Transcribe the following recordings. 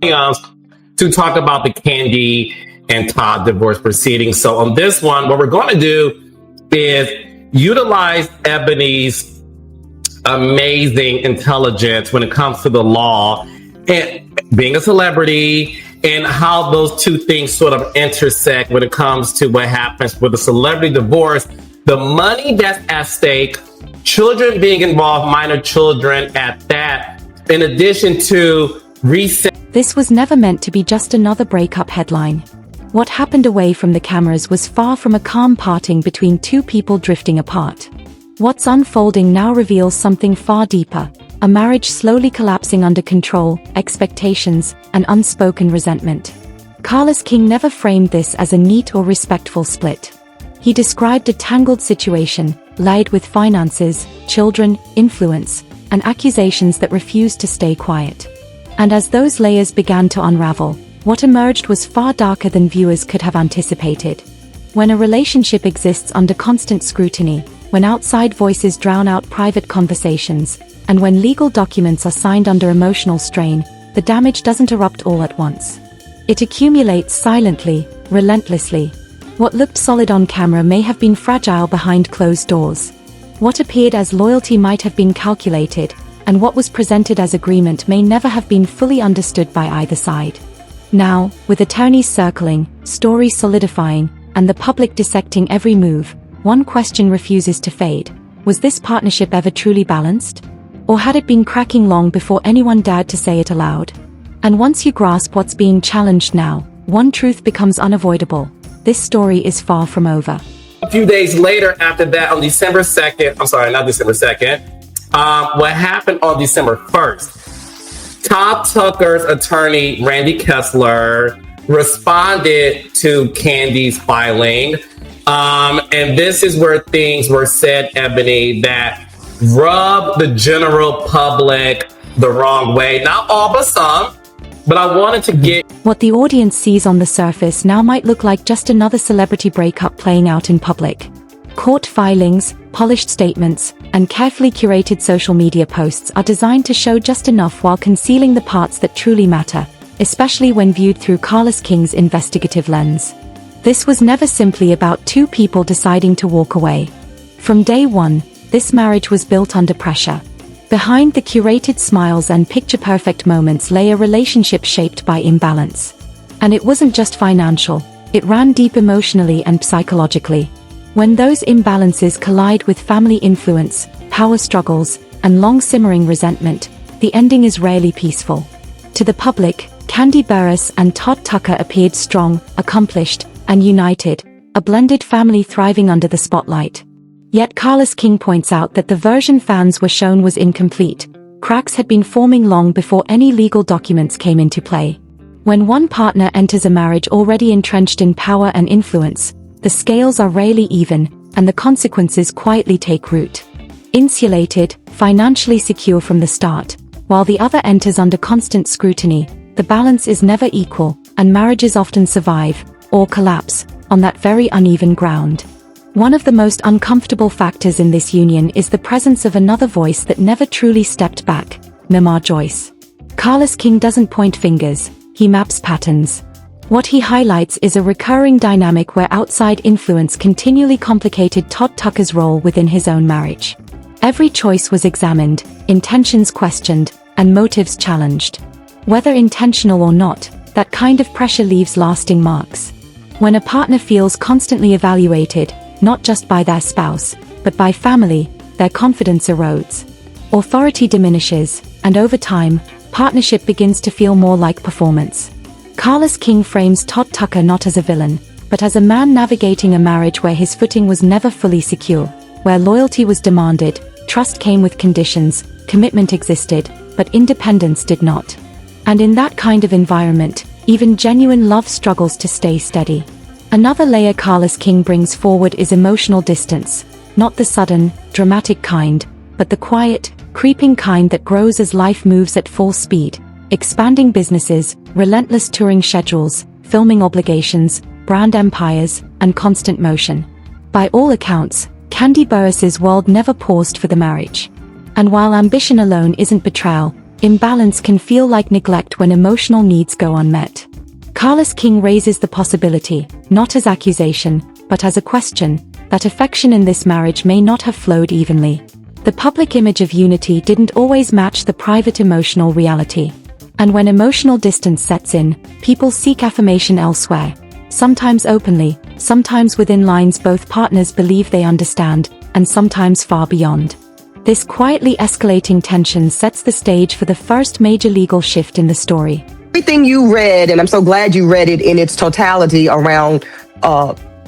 to talk about the Kandi and Todd divorce proceedings. So on this one, what we're going to do is utilize Ebony's amazing intelligence when it comes to the law and being a celebrity and how those two things sort of intersect when it comes to what happens with a celebrity divorce, the money that's at stake, children being involved, minor children at that, in addition to reset. This was never meant to be just another breakup headline. What happened away from the cameras was far from a calm parting between two people drifting apart. What's unfolding now reveals something far deeper, a marriage slowly collapsing under control, expectations, and unspoken resentment. Carlos King never framed this as a neat or respectful split. He described a tangled situation, layered with finances, children, influence, and accusations that refused to stay quiet. And as those layers began to unravel, what emerged was far darker than viewers could have anticipated. When a relationship exists under constant scrutiny, when outside voices drown out private conversations, and when legal documents are signed under emotional strain, the damage doesn't erupt all at once. It accumulates silently, relentlessly. What looked solid on camera may have been fragile behind closed doors. What appeared as loyalty might have been calculated, and what was presented as agreement may never have been fully understood by either side. Now, with attorneys circling, stories solidifying, and the public dissecting every move, one question refuses to fade. Was this partnership ever truly balanced? Or had it been cracking long before anyone dared to say it aloud? And once you grasp what's being challenged now, one truth becomes unavoidable. This story is far from over. A few days later after that, on December 2nd, I'm sorry, not December 2nd, what happened on December 1st, Todd Tucker's attorney, Randy Kessler, responded to Kandi's filing. And this is where things were said, Ebony, that rubbed the general public the wrong way. Not all, but some. But I wanted to get... What the audience sees on the surface now might look like just another celebrity breakup playing out in public. Court filings, polished statements, and carefully curated social media posts are designed to show just enough while concealing the parts that truly matter, especially when viewed through Carlos King's investigative lens. This was never simply about two people deciding to walk away. From day one, this marriage was built under pressure. Behind the curated smiles and picture-perfect moments lay a relationship shaped by imbalance. And it wasn't just financial, it ran deep emotionally and psychologically. When those imbalances collide with family influence, power struggles, and long-simmering resentment, the ending is rarely peaceful. To the public, Kandi Burruss and Todd Tucker appeared strong, accomplished, and united, a blended family thriving under the spotlight. Yet Carlos King points out that the version fans were shown was incomplete. Cracks had been forming long before any legal documents came into play. When one partner enters a marriage already entrenched in power and influence, the scales are rarely even, and the consequences quietly take root. Insulated, financially secure from the start, while the other enters under constant scrutiny, the balance is never equal, and marriages often survive, or collapse, on that very uneven ground. One of the most uncomfortable factors in this union is the presence of another voice that never truly stepped back, Mama Joyce. Carlos King doesn't point fingers, he maps patterns. What he highlights is a recurring dynamic where outside influence continually complicated Todd Tucker's role within his own marriage. Every choice was examined, intentions questioned, and motives challenged. Whether intentional or not, that kind of pressure leaves lasting marks. When a partner feels constantly evaluated, not just by their spouse, but by family, their confidence erodes. Authority diminishes, and over time, partnership begins to feel more like performance. Carlos King frames Todd Tucker not as a villain, but as a man navigating a marriage where his footing was never fully secure, where loyalty was demanded, trust came with conditions, commitment existed, but independence did not. And in that kind of environment, even genuine love struggles to stay steady. Another layer Carlos King brings forward is emotional distance, not the sudden, dramatic kind, but the quiet, creeping kind that grows as life moves at full speed, expanding businesses, relentless touring schedules, filming obligations, brand empires, and constant motion. By all accounts, Kandi Burruss's world never paused for the marriage. And while ambition alone isn't betrayal, Imbalance can feel like neglect when emotional needs go unmet. Carlos King raises the possibility, not as accusation, but as a question, that affection in this marriage may not have flowed evenly. The public image of unity didn't always match the private emotional reality. And when emotional distance sets in, people seek affirmation elsewhere. Sometimes openly, sometimes within lines both partners believe they understand, and sometimes far beyond. This quietly escalating tension sets the stage for the first major legal shift in the story. Everything you read, and I'm so glad you read it in its totality around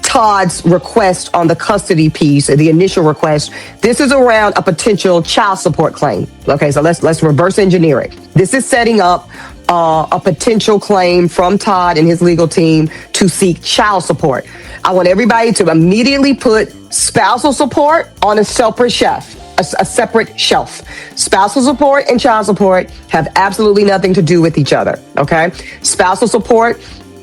Todd's request on the custody piece, the initial request, this is around a potential child support claim. Okay, so let's reverse engineer it. This is setting up a potential claim from Todd and his legal team to seek child support. I want everybody to immediately put spousal support on a separate shelf. A separate shelf. Spousal support and child support have absolutely nothing to do with each other, okay? Spousal support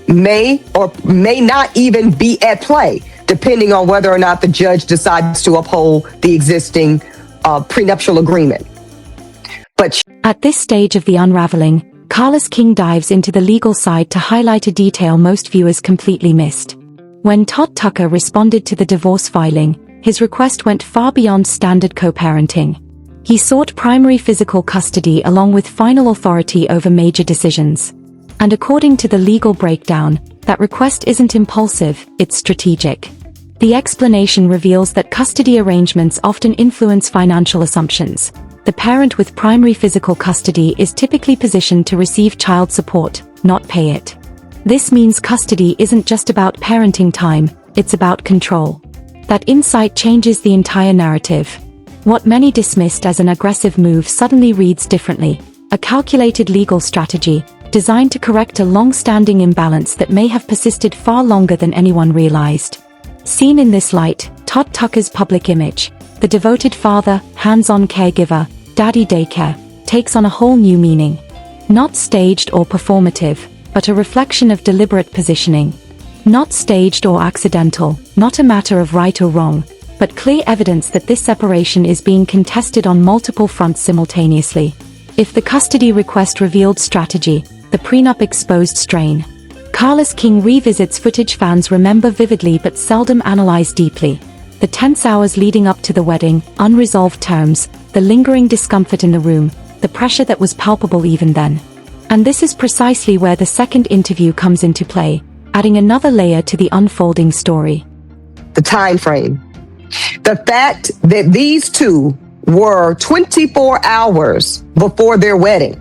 may or may not even be at play, depending on whether or not the judge decides to uphold the existing prenuptial agreement. But at this stage of the unraveling, Carlos King dives into the legal side to highlight a detail most viewers completely missed. When Todd Tucker responded to the divorce filing, his request went far beyond standard co-parenting. He sought primary physical custody along with final authority over major decisions. And according to the legal breakdown, that request isn't impulsive, it's strategic. The explanation reveals that custody arrangements often influence financial assumptions. The parent with primary physical custody is typically positioned to receive child support, not pay it. This means custody isn't just about parenting time, it's about control. That insight changes the entire narrative. What many dismissed as an aggressive move suddenly reads differently, a calculated legal strategy, designed to correct a long-standing imbalance that may have persisted far longer than anyone realized. Seen in this light, Todd Tucker's public image, the devoted father, hands-on caregiver, daddy daycare, takes on a whole new meaning. Not staged or performative, but a reflection of deliberate positioning. Not staged or accidental, not a matter of right or wrong, but clear evidence that this separation is being contested on multiple fronts simultaneously. If the custody request revealed strategy, the prenup exposed strain. Carlos King revisits footage fans remember vividly but seldom analyze deeply. The tense hours leading up to the wedding, unresolved terms, the lingering discomfort in the room, the pressure that was palpable even then. And this is precisely where the second interview comes into play, adding another layer to the unfolding story. the time frame. The fact that these two were 24 hours before their wedding,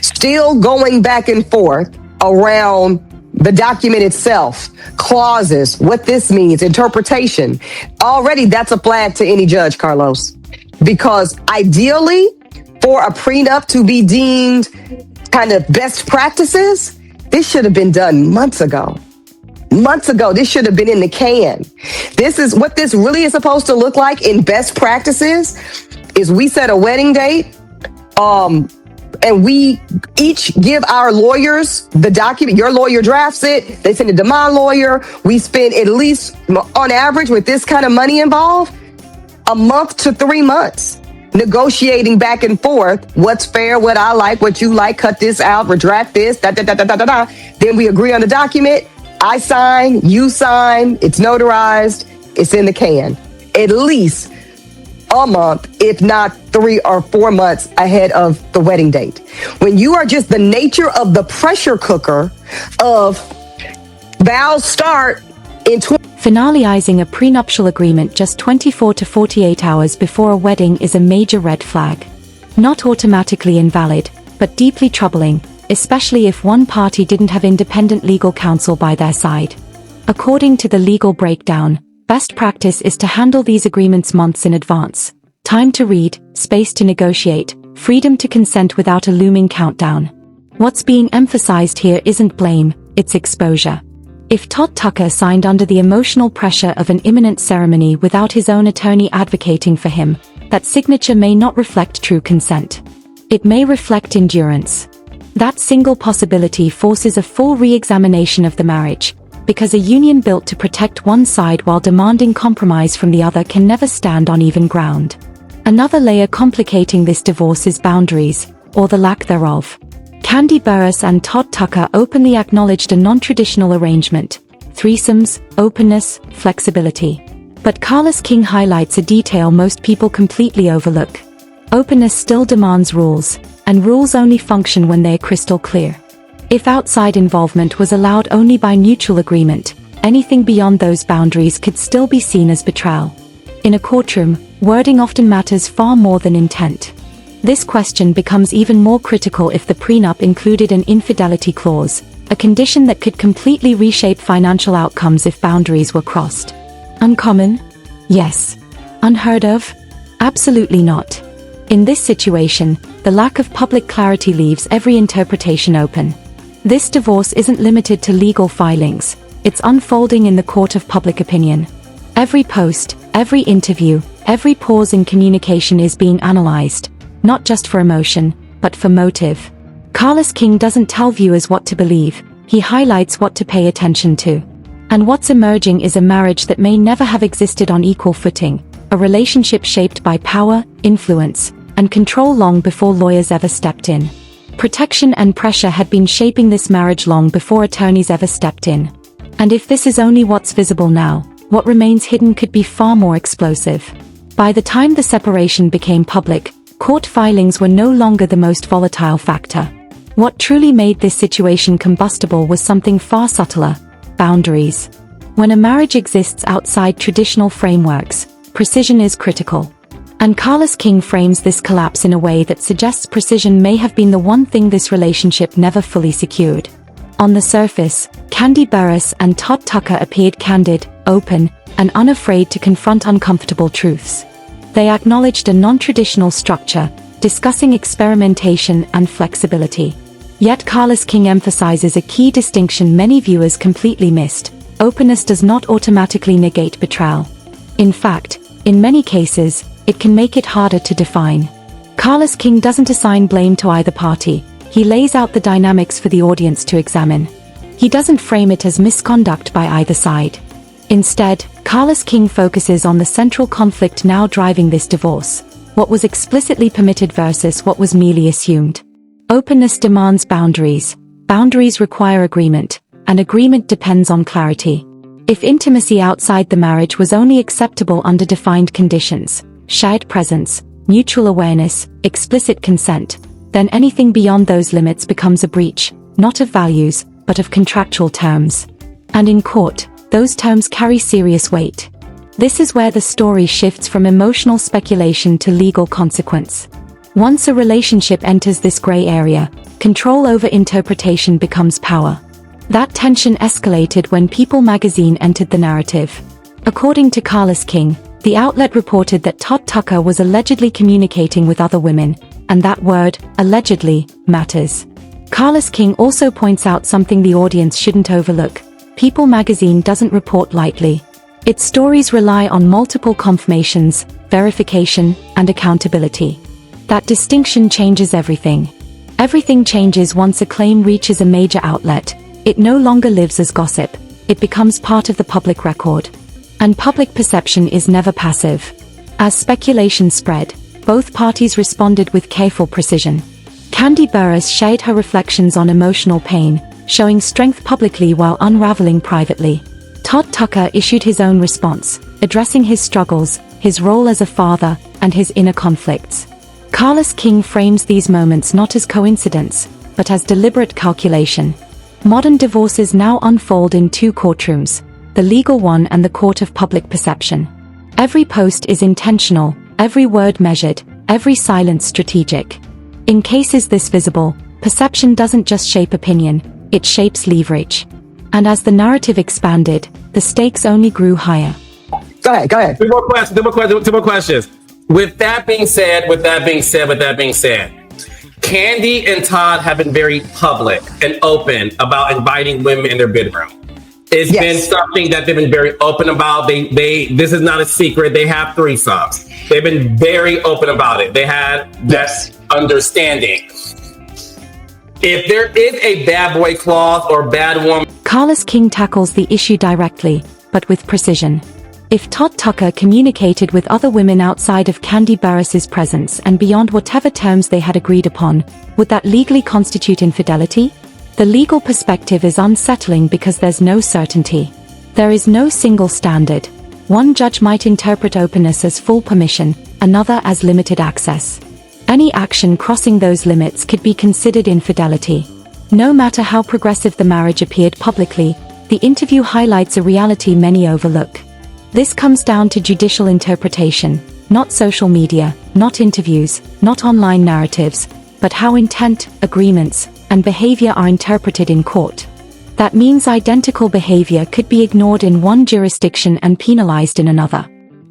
still going back and forth around the document itself, clauses, what this means, interpretation. Already that's a flag to any judge, Carlos. Because ideally, for a prenup to be deemed kind of best practices, this should have been done months ago. Months ago, this should have been in the can. This is what this really is supposed to look like in best practices is we set a wedding date, and we each give our lawyers the document. Your lawyer drafts it. They send it to my lawyer. We spend at least, on average, with this kind of money involved, a month to 3 months negotiating back and forth. What's fair, what I like, what you like, cut this out, retract this, da, da, da, da, da, da, da. Then we agree on the document. I sign, you sign, it's notarized, it's in the can. At least a month, if not 3 or 4 months ahead of the wedding date. When you are just the nature of the pressure cooker of vows start in Finalizing a prenuptial agreement just 24 to 48 hours before a wedding is a major red flag. Not automatically invalid, but deeply troubling, especially if one party didn't have independent legal counsel by their side. According to the legal breakdown, best practice is to handle these agreements months in advance. Time to read, space to negotiate, freedom to consent without a looming countdown. What's being emphasized here isn't blame, it's exposure. If Todd Tucker signed under the emotional pressure of an imminent ceremony without his own attorney advocating for him, that signature may not reflect true consent. It may reflect endurance. That single possibility forces a full re-examination of the marriage, because a union built to protect one side while demanding compromise from the other can never stand on even ground. Another layer complicating this divorce is boundaries. or the lack thereof. Kandi Burruss and Todd Tucker openly acknowledged a non-traditional arrangement: threesomes, openness, flexibility. But Carlos King highlights a detail most people completely overlook. Openness still demands rules, and rules only function when they're crystal clear. If outside involvement was allowed only by mutual agreement, anything beyond those boundaries could still be seen as betrayal. In a courtroom, wording often matters far more than intent. This question becomes even more critical if the prenup included an infidelity clause, a condition that could completely reshape financial outcomes if boundaries were crossed. Uncommon? Yes. Unheard of? Absolutely not. In this situation, the lack of public clarity leaves every interpretation open. This divorce isn't limited to legal filings, it's unfolding in the court of public opinion. Every post, every interview, every pause in communication is being analyzed, not just for emotion, but for motive. Carlos King doesn't tell viewers what to believe, he highlights what to pay attention to. And what's emerging is a marriage that may never have existed on equal footing, a relationship shaped by power, influence, and control long before lawyers ever stepped in. Protection and pressure had been shaping this marriage long before attorneys ever stepped in. And if this is only what's visible now, what remains hidden could be far more explosive. By the time the separation became public, court filings were no longer the most volatile factor. What truly made this situation combustible was something far subtler: boundaries. When a marriage exists outside traditional frameworks, precision is critical. And Carlos King frames this collapse in a way that suggests precision may have been the one thing this relationship never fully secured. On the surface, Kandi Burruss and Todd Tucker appeared candid, open, and unafraid to confront uncomfortable truths. They acknowledged a non-traditional structure, discussing experimentation and flexibility. Yet Carlos King emphasizes a key distinction many viewers completely missed: openness does not automatically negate betrayal. In fact, in many cases, it can make it harder to define. Carlos King doesn't assign blame to either party, he lays out the dynamics for the audience to examine. He doesn't frame it as misconduct by either side. Instead, Carlos King focuses on the central conflict now driving this divorce: what was explicitly permitted versus what was merely assumed. Openness demands boundaries, boundaries require agreement, and agreement depends on clarity. If intimacy outside the marriage was only acceptable under defined conditions, shared presence, mutual awareness, explicit consent, then anything beyond those limits becomes a breach, not of values, but of contractual terms. And in court, those terms carry serious weight. This is where the story shifts from emotional speculation to legal consequence. Once a relationship enters this gray area, control over interpretation becomes power. That tension escalated when People magazine entered the narrative. According to Carlos King, the outlet reported that Todd Tucker was allegedly communicating with other women, and that word, allegedly, matters. Carlos King also points out something the audience shouldn't overlook: People magazine doesn't report lightly. Its stories rely on multiple confirmations, verification, and accountability. That distinction changes everything. Everything changes once a claim reaches a major outlet. It no longer lives as gossip, it becomes part of the public record. And public perception is never passive. As speculation spread, both parties responded with careful precision. Kandi Burruss shared her reflections on emotional pain, showing strength publicly while unraveling privately. Todd Tucker issued his own response, addressing his struggles, his role as a father, and his inner conflicts. Carlos King frames these moments not as coincidence, but as deliberate calculation. Modern divorces now unfold in two courtrooms: the legal one and the court of public perception. Every post is intentional, every word measured, every silence strategic. In cases this visible, perception doesn't just shape opinion, it shapes leverage. And as the narrative expanded, the stakes only grew higher. Go ahead. Two more questions. With that being said, Kandi and Todd have been very public and open about inviting women in their bedroom. It's been something that they've been very open about. This is not a secret. They have threesomes. They've been very open about it. They had that understanding. If there is a bad boy clause or bad woman, Carlos King tackles the issue directly, but with precision. If Todd Tucker communicated with other women outside of Kandi Burruss's presence and beyond whatever terms they had agreed upon, would that legally constitute infidelity? The legal perspective is unsettling because there's no certainty. There is no single standard. One judge might interpret openness as full permission, another as limited access. Any action crossing those limits could be considered infidelity. No matter how progressive the marriage appeared publicly, the interview highlights a reality many overlook. This comes down to judicial interpretation, not social media, not interviews, not online narratives, but how intent, agreements, and behavior are interpreted in court. That means identical behavior could be ignored in one jurisdiction and penalized in another.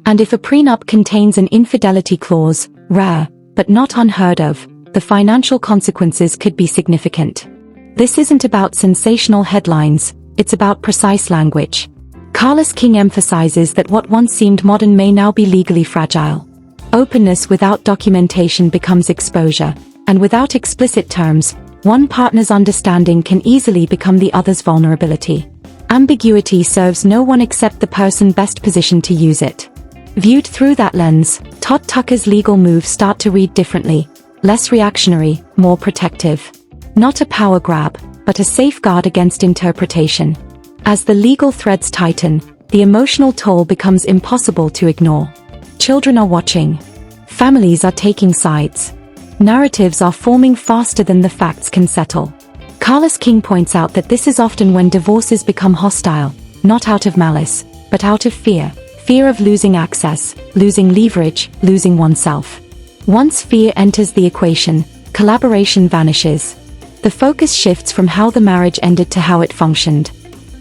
And if a prenup contains an infidelity clause, rare, but not unheard of, the financial consequences could be significant. This isn't about sensational headlines, it's about precise language. Carlos King emphasizes that what once seemed modern may now be legally fragile. Openness without documentation becomes exposure, and without explicit terms, one partner's understanding can easily become the other's vulnerability. Ambiguity serves no one except the person best positioned to use it. Viewed through that lens, Todd Tucker's legal moves start to read differently, less reactionary, more protective. Not a power grab, but a safeguard against interpretation. As the legal threads tighten, the emotional toll becomes impossible to ignore. Children are watching. Families are taking sides. Narratives are forming faster than the facts can settle. Carlos King points out that this is often when divorces become hostile, not out of malice, but out of fear. Fear of losing access, losing leverage, losing oneself. Once fear enters the equation, collaboration vanishes. The focus shifts from how the marriage ended to how it functioned.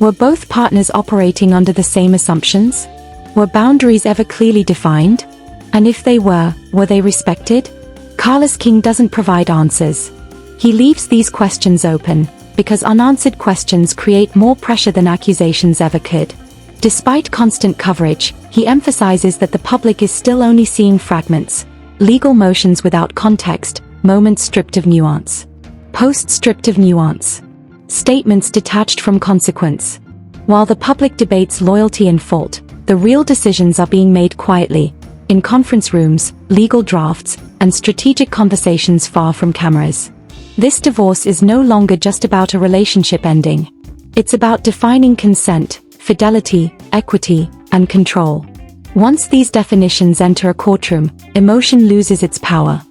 Were both partners operating under the same assumptions? Were boundaries ever clearly defined? And if they were they respected? Carlos King doesn't provide answers. He leaves these questions open, because unanswered questions create more pressure than accusations ever could. Despite constant coverage, he emphasizes that the public is still only seeing fragments, legal motions without context, moments stripped of nuance. Posts stripped of nuance. Statements detached from consequence. While the public debates loyalty and fault, the real decisions are being made quietly, in conference rooms, legal drafts, and strategic conversations far from cameras. This divorce is no longer just about a relationship ending. It's about defining consent, fidelity, equity, and control. Once these definitions enter a courtroom, emotion loses its power.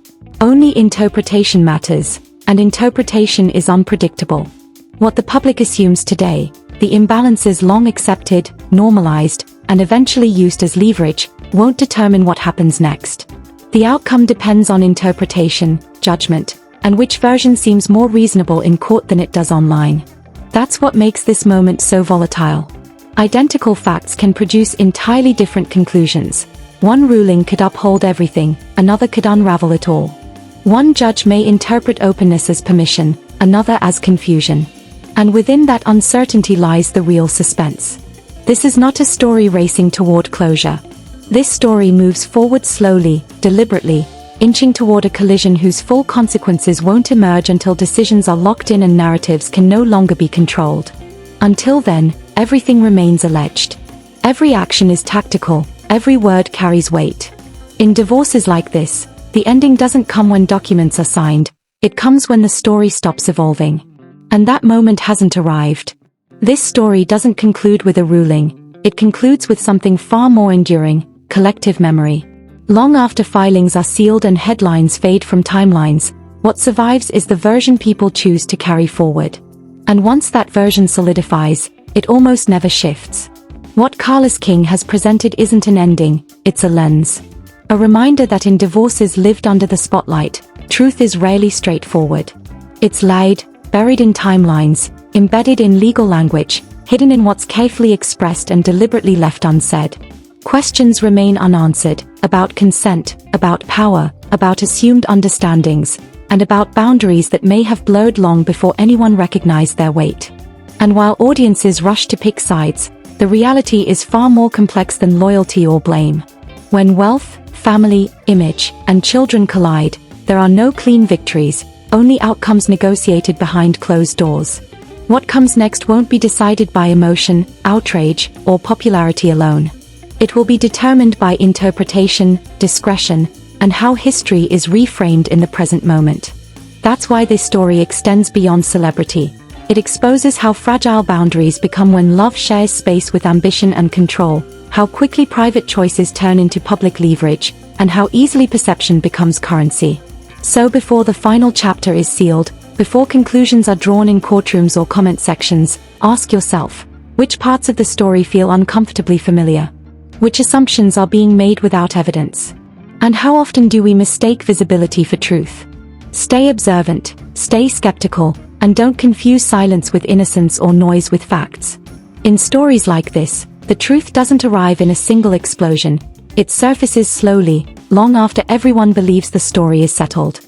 Only interpretation matters, and interpretation is unpredictable. What the public assumes today, the imbalances long accepted, normalized, and eventually used as leverage, won't determine what happens next. The outcome depends on interpretation, judgment, and which version seems more reasonable in court than it does online. That's what makes this moment so volatile. Identical facts can produce entirely different conclusions. One ruling could uphold everything, another could unravel it all. One judge may interpret openness as permission, another as confusion. And within that uncertainty lies the real suspense. This is not a story racing toward closure. This story moves forward slowly, deliberately, inching toward a collision whose full consequences won't emerge until decisions are locked in and narratives can no longer be controlled. Until then, everything remains alleged. Every action is tactical, every word carries weight. In divorces like this, the ending doesn't come when documents are signed, it comes when the story stops evolving. And that moment hasn't arrived. This story doesn't conclude with a ruling, it concludes with something far more enduring, collective memory. Long after filings are sealed and headlines fade from timelines, what survives is the version people choose to carry forward. And once that version solidifies, it almost never shifts. What Carlos King has presented isn't an ending, it's a lens. A reminder that in divorces lived under the spotlight, truth is rarely straightforward. It's loud, buried in timelines, embedded in legal language, hidden in what's carefully expressed and deliberately left unsaid. Questions remain unanswered, about consent, about power, about assumed understandings, and about boundaries that may have blurred long before anyone recognized their weight. And while audiences rush to pick sides, the reality is far more complex than loyalty or blame. When wealth, family, image, and children collide, there are no clean victories, only outcomes negotiated behind closed doors. What comes next won't be decided by emotion, outrage, or popularity alone. It will be determined by interpretation, discretion, and how history is reframed in the present moment. That's why this story extends beyond celebrity. It exposes how fragile boundaries become when love shares space with ambition and control, how quickly private choices turn into public leverage, and how easily perception becomes currency. So before the final chapter is sealed, before conclusions are drawn in courtrooms or comment sections, ask yourself, which parts of the story feel uncomfortably familiar? Which assumptions are being made without evidence? And how often do we mistake visibility for truth? Stay observant, stay skeptical, and don't confuse silence with innocence or noise with facts. In stories like this, the truth doesn't arrive in a single explosion. It surfaces slowly, long after everyone believes the story is settled.